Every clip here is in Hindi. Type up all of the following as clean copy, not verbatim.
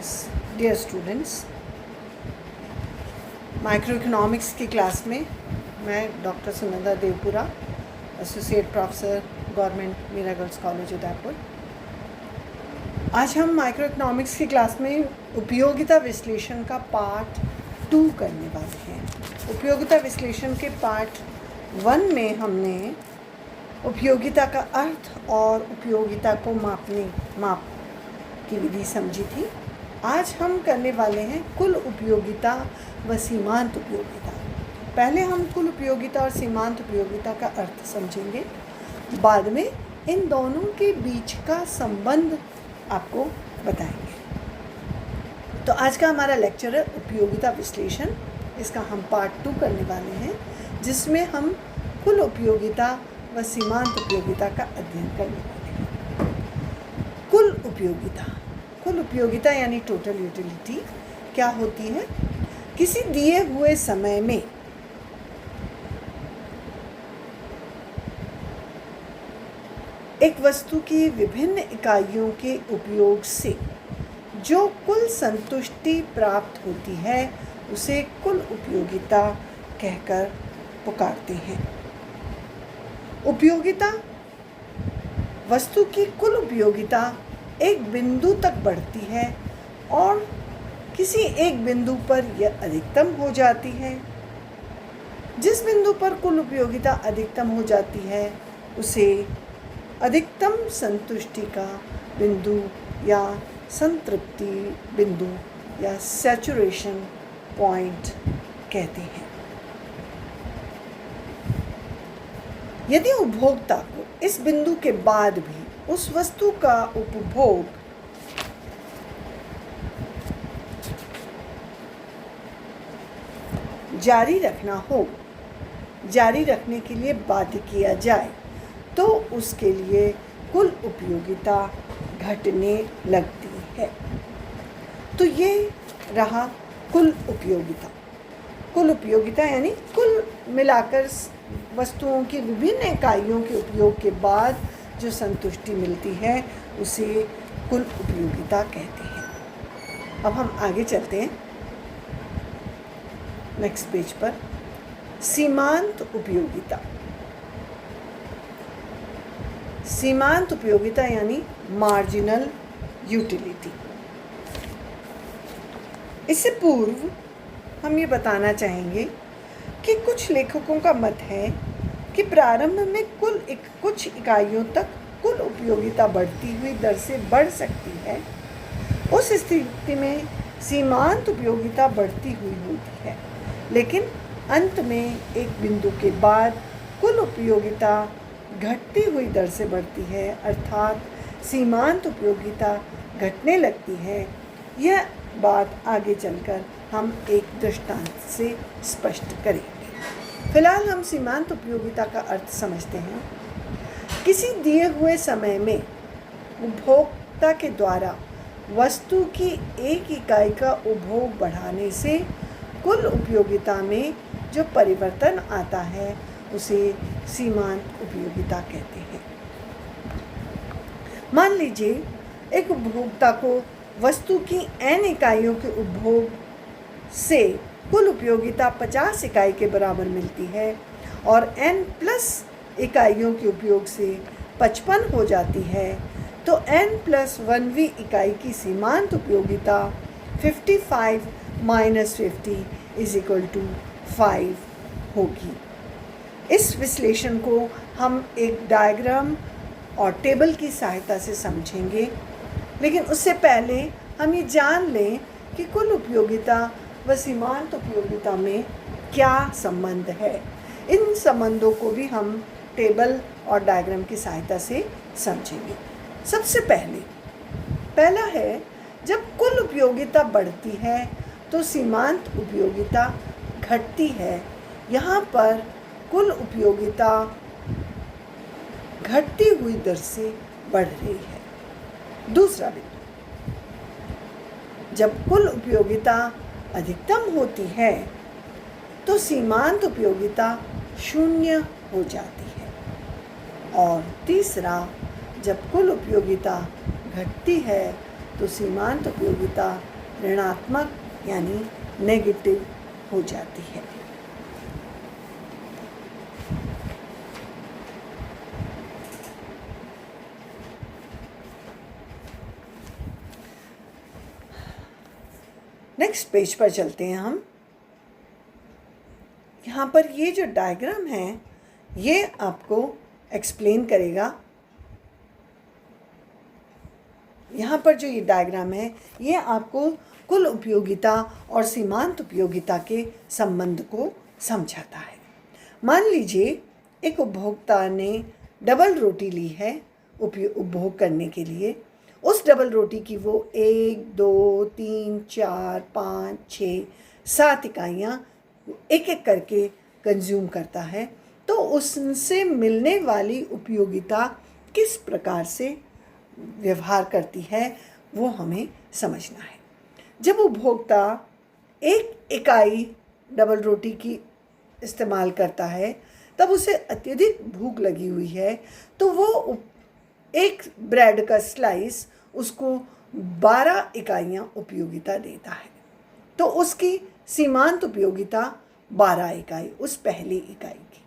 Yes, dear students, micro economics की क्लास में मैं doctor Sunanda Devpura, associate professor, government Meera girls college Udaipur. आज हम माइक्रो इकोनॉमिक्स की क्लास में उपयोगिता विश्लेषण का पार्ट 2 करने वाले हैं। उपयोगिता विश्लेषण के पार्ट 1 में हमने उपयोगिता का अर्थ और उपयोगिता को माप की विधि समझी थी। आज हम करने वाले हैं कुल उपयोगिता व सीमांत उपयोगिता। पहले हम कुल उपयोगिता और सीमांत उपयोगिता का अर्थ समझेंगे, बाद में इन दोनों के बीच का संबंध आपको बताएंगे। तो आज का हमारा लेक्चर है उपयोगिता विश्लेषण। इसका हम पार्ट 2 करने वाले हैं, जिसमें हम कुल उपयोगिता व सीमांत उपयोगिता का अध्ययन करने वाले हैं। कुल उपयोगिता यानी टोटल यूटिलिटी क्या होती है? किसी दिए हुए समय में एक वस्तु की विभिन्न इकाइयों के उपयोग से जो कुल संतुष्टि प्राप्त होती है उसे कुल उपयोगिता कहकर पुकारते हैं। उपयोगिता, वस्तु की कुल उपयोगिता एक बिंदु तक बढ़ती है और किसी एक बिंदु पर यह अधिकतम हो जाती है। जिस बिंदु पर कुल उपयोगिता अधिकतम हो जाती है उसे अधिकतम संतुष्टि का बिंदु या संतृप्ति बिंदु या सैचुरेशन पॉइंट कहते हैं। यदि उपभोक्ता को इस बिंदु के बाद भी उस वस्तु का उपभोग जारी रखने के लिए बाध्य किया जाए तो उसके लिए कुल उपयोगिता घटने लगती है। तो ये रहा कुल उपयोगिता। कुल उपयोगिता यानी कुल मिलाकर वस्तुओं की विभिन्न इकाइयों के उपयोग के बाद जो संतुष्टि मिलती है उसे कुल उपयोगिता कहते हैं। अब हम आगे चलते हैं नेक्स्ट पेज पर। सीमांत उपयोगिता। सीमांत उपयोगिता यानी मार्जिनल यूटिलिटी। इससे पूर्व हम ये बताना चाहेंगे कि कुछ लेखकों का मत है कि प्रारंभ में कुछ इकाइयों तक कुल उपयोगिता बढ़ती हुई दर से बढ़ सकती है। उस स्थिति में सीमांत उपयोगिता बढ़ती हुई होती है, लेकिन अंत में एक बिंदु के बाद कुल उपयोगिता घटती हुई दर से बढ़ती है, अर्थात सीमांत उपयोगिता घटने लगती है। यह बात आगे चलकर हम एक दृष्टांत से स्पष्ट करेंगे। फिलहाल हम सीमांत उपयोगिता का अर्थ समझते हैं। किसी दिए हुए समय में उपभोक्ता के द्वारा वस्तु की एक इकाई का उपभोग बढ़ाने से कुल उपयोगिता में जो परिवर्तन आता है उसे सीमांत उपयोगिता कहते हैं। मान लीजिए एक उपभोक्ता को वस्तु की n इकाइयों के उपभोग से कुल उपयोगिता 50 इकाई के बराबर मिलती है और n प्लस इकाइयों के उपयोग से 55 हो जाती है, तो n प्लस 1वीं इकाई की सीमांत उपयोगिता 55 माइनस 50 इज इक्वल टू 5 होगी। इस विश्लेषण को हम एक डायग्राम और टेबल की सहायता से समझेंगे, लेकिन उससे पहले हम ये जान लें कि कुल उपयोगिता व सीमांत उपयोगिता में क्या संबंध है। इन संबंधों को भी हम टेबल और डायग्राम की सहायता से समझेंगे। सबसे पहला है, जब कुल उपयोगिता बढ़ती है तो सीमांत उपयोगिता घटती है। यहाँ पर कुल उपयोगिता घटती हुई दर से बढ़ रही है। दूसरा बिंदु, जब कुल उपयोगिता अधिकतम होती है तो सीमांत उपयोगिता 0 हो जाती है। और तीसरा, जब कुल उपयोगिता घटती है तो सीमांत उपयोगिता ऋणात्मक यानी नेगेटिव हो जाती है। नेक्स्ट पेज पर चलते हैं हम। यहाँ पर ये जो डायग्राम है ये आपको एक्सप्लेन करेगा। यहाँ पर जो ये डायग्राम है ये आपको कुल उपयोगिता और सीमांत उपयोगिता के संबंध को समझाता है। मान लीजिए एक उपभोक्ता ने डबल रोटी ली है उपभोग करने के लिए। उस डबल रोटी की वो 1, 2, 3, 4, 5, 6, 7 इकाइयाँ एक एक करके कंज्यूम करता है। तो उससे मिलने वाली उपयोगिता किस प्रकार से व्यवहार करती है वो हमें समझना है। जब उपभोक्ता 1 इकाई डबल रोटी की इस्तेमाल करता है तब उसे अत्यधिक भूख लगी हुई है, तो वो एक ब्रेड का स्लाइस उसको 12 इकाइयाँ उपयोगिता देता है। तो उसकी सीमांत उपयोगिता 12 इकाई उस पहली इकाई की।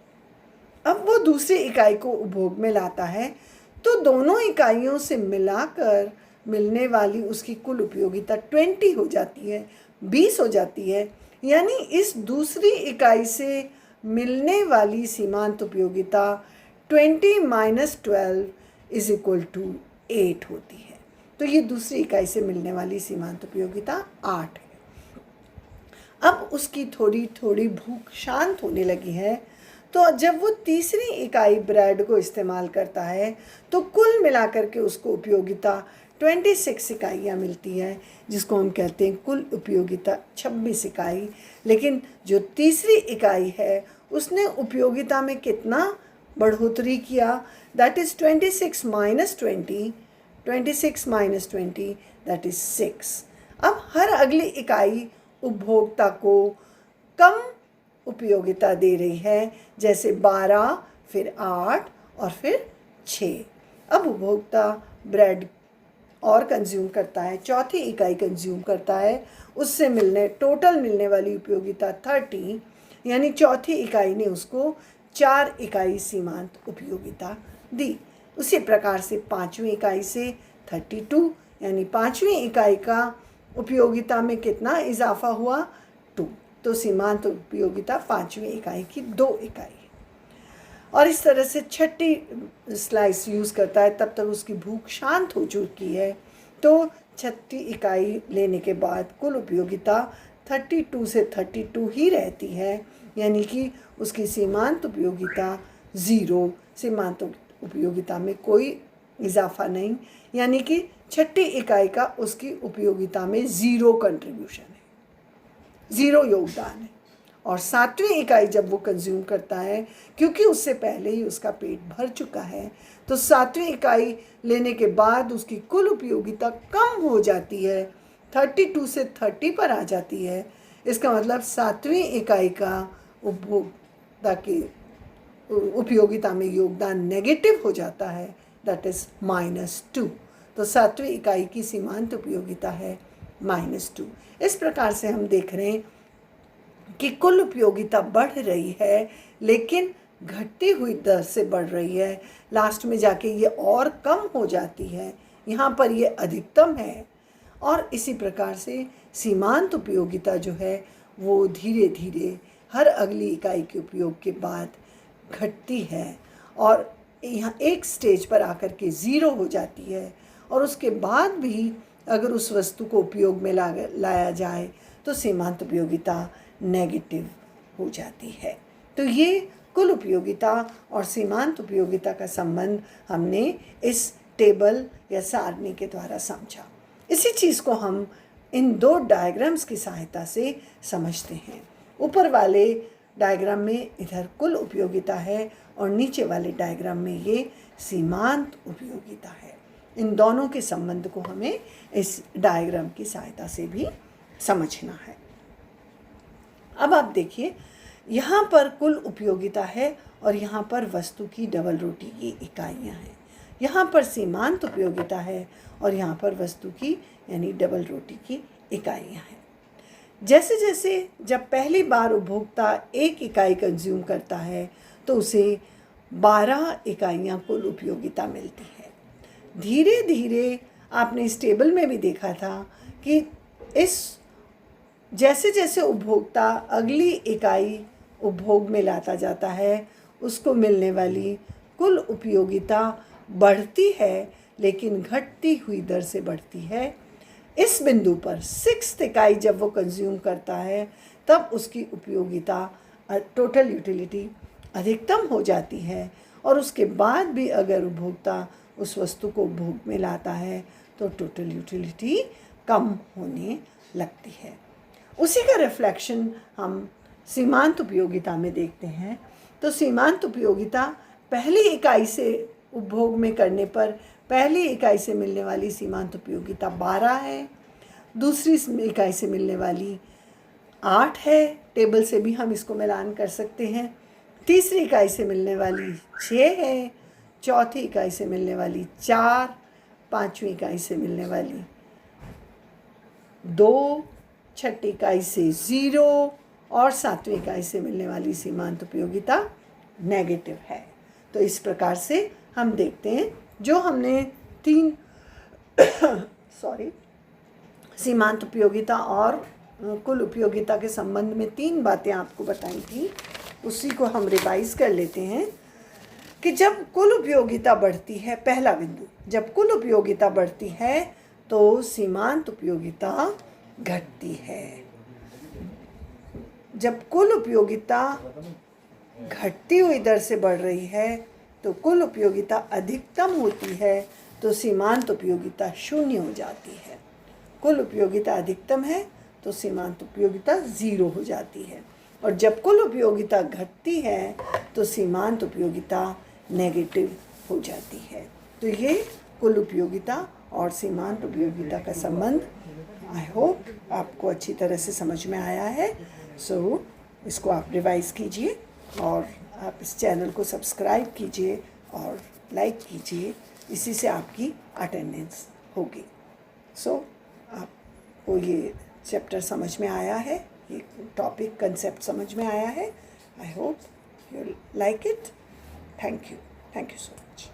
अब वो दूसरी इकाई को उपभोग में लाता है तो दोनों इकाइयों से मिलाकर मिलने वाली उसकी कुल उपयोगिता 20 हो जाती है, 20 हो जाती है। यानी इस दूसरी इकाई से मिलने वाली सीमांत उपयोगिता 20 - 12 = 8 होती है। तो ये दूसरी इकाई से मिलने वाली सीमांत उपयोगिता 8 है। अब उसकी थोड़ी थोड़ी भूख शांत होने लगी है, तो जब वो तीसरी इकाई ब्रेड को इस्तेमाल करता है तो कुल मिलाकर के उसको उपयोगिता 26 इकाइयाँ मिलती है, जिसको हम कहते हैं कुल उपयोगिता 26 इकाई। लेकिन जो तीसरी इकाई है उसने उपयोगिता में कितना बढ़ोतरी किया, दैट इज़ 26 - 20, 26 - 20 दैट इज़ 6। अब हर अगली इकाई उपभोक्ता को कम उपयोगिता दे रही है, जैसे 12, फिर 8 और फिर 6। अब उपभोक्ता ब्रेड और कंज्यूम करता है, चौथी इकाई कंज्यूम करता है, उससे टोटल मिलने वाली उपयोगिता 30, यानी चौथी इकाई ने उसको 4 इकाई सीमांत उपयोगिता दी। उसी प्रकार से पाँचवीं इकाई से 32, यानी पाँचवीं इकाई का उपयोगिता में कितना इजाफा हुआ, 2। तो सीमांत उपयोगिता पाँचवीं इकाई की 2 इकाई है। और इस तरह से छठी स्लाइस यूज़ करता है, तब तक उसकी भूख शांत हो चुकी है। तो छठी इकाई लेने के बाद कुल उपयोगिता 32 से 32 ही रहती है, यानी कि उसकी सीमांत उपयोगिता 0, सीमांत उपयोगिता में कोई इजाफा नहीं, यानी कि छठी इकाई का उसकी उपयोगिता में 0 कंट्रीब्यूशन है, 0 योगदान है। और सातवीं इकाई जब वो कंज्यूम करता है, क्योंकि उससे पहले ही उसका पेट भर चुका है, तो सातवीं इकाई लेने के बाद उसकी कुल उपयोगिता कम हो जाती है, 32 से 30 पर आ जाती है। इसका मतलब सातवीं इकाई का उपभोक्ता की उपयोगिता में योगदान नेगेटिव हो जाता है, दैट इज़ -2। तो सातवीं इकाई की सीमांत उपयोगिता है -2। इस प्रकार से हम देख रहे हैं कि कुल उपयोगिता बढ़ रही है, लेकिन घटती हुई दर से बढ़ रही है। लास्ट में जाके ये और कम हो जाती है, यहाँ पर ये अधिकतम है। और इसी प्रकार से सीमांत उपयोगिता जो है वो धीरे धीरे हर अगली इकाई के उपयोग के बाद घटती है और यहाँ एक स्टेज पर आकर के 0 हो जाती है। और उसके बाद भी अगर उस वस्तु को उपयोग में लाया जाए तो सीमांत उपयोगिता नेगेटिव हो जाती है। तो ये कुल उपयोगिता और सीमांत उपयोगिता का संबंध हमने इस टेबल या सारणी के द्वारा समझा। इसी चीज़ को हम इन 2 डायग्राम्स की सहायता से समझते हैं। ऊपर वाले डायग्राम में इधर कुल उपयोगिता है और नीचे वाले डायग्राम में ये सीमांत उपयोगिता है। इन दोनों के संबंध को हमें इस डायग्राम की सहायता से भी समझना है। अब आप देखिए, यहाँ पर कुल उपयोगिता है और यहाँ पर वस्तु की डबल रोटी की इकाइयाँ हैं। यहाँ पर सीमांत उपयोगिता है और यहाँ पर वस्तु की यानी डबल रोटी की इकाइयाँ हैं। जैसे जैसे जब पहली बार उपभोक्ता 1 इकाई कंज्यूम करता है तो उसे 12 इकाइयाँ कुल उपयोगिता मिलती है। धीरे धीरे आपने इस टेबल में भी देखा था कि इस जैसे जैसे उपभोक्ता अगली इकाई उपभोग में लाता जाता है उसको मिलने वाली कुल उपयोगिता बढ़ती है, लेकिन घटती हुई दर से बढ़ती है। इस बिंदु पर 6th इकाई जब वो कंज्यूम करता है तब उसकी उपयोगिता टोटल यूटिलिटी अधिकतम हो जाती है और उसके बाद भी अगर उपभोक्ता उस वस्तु को उपभोग में लाता है तो टोटल यूटिलिटी कम होने लगती है। उसी का रिफ्लेक्शन हम सीमांत उपयोगिता में देखते हैं। तो सीमांत उपयोगिता पहली इकाई से उपभोग में करने पर पहली इकाई से मिलने वाली सीमांत उपयोगिता 12 है, दूसरी इकाई से मिलने वाली 8 है, टेबल से भी हम इसको मिलान कर सकते हैं, तीसरी इकाई से मिलने वाली 6 है, चौथी इकाई से मिलने वाली 4, पाँचवीं इकाई से मिलने वाली 2, छठी इकाई से 0 और 7वीं इकाई से मिलने वाली सीमांत उपयोगिता नेगेटिव है। तो इस प्रकार से हम देखते हैं जो हमने 3 सीमांत उपयोगिता और कुल उपयोगिता के संबंध में 3 बातें आपको बताई थी, उसी को हम रिवाइज कर लेते हैं कि जब कुल उपयोगिता बढ़ती है, पहला बिंदु, जब कुल उपयोगिता बढ़ती है तो सीमांत उपयोगिता घटती है। जब कुल उपयोगिता घटती हुई दर से बढ़ रही है तो कुल उपयोगिता अधिकतम होती है तो सीमांत उपयोगिता 0 हो जाती है। कुल उपयोगिता अधिकतम है तो सीमांत उपयोगिता 0 हो जाती है और जब कुल उपयोगिता घटती है तो सीमांत उपयोगिता नेगेटिव हो जाती है। तो ये कुल उपयोगिता और सीमांत उपयोगिता का संबंध आई होप आपको अच्छी तरह से समझ में आया है। सो इसको आप रिवाइज कीजिए और आप इस चैनल को सब्सक्राइब कीजिए और लाइक कीजिए, इसी से आपकी अटेंडेंस होगी। सो आपको ये चैप्टर समझ में आया है, ये टॉपिक कंसेप्ट समझ में आया है। I hope you like it. Thank you so much.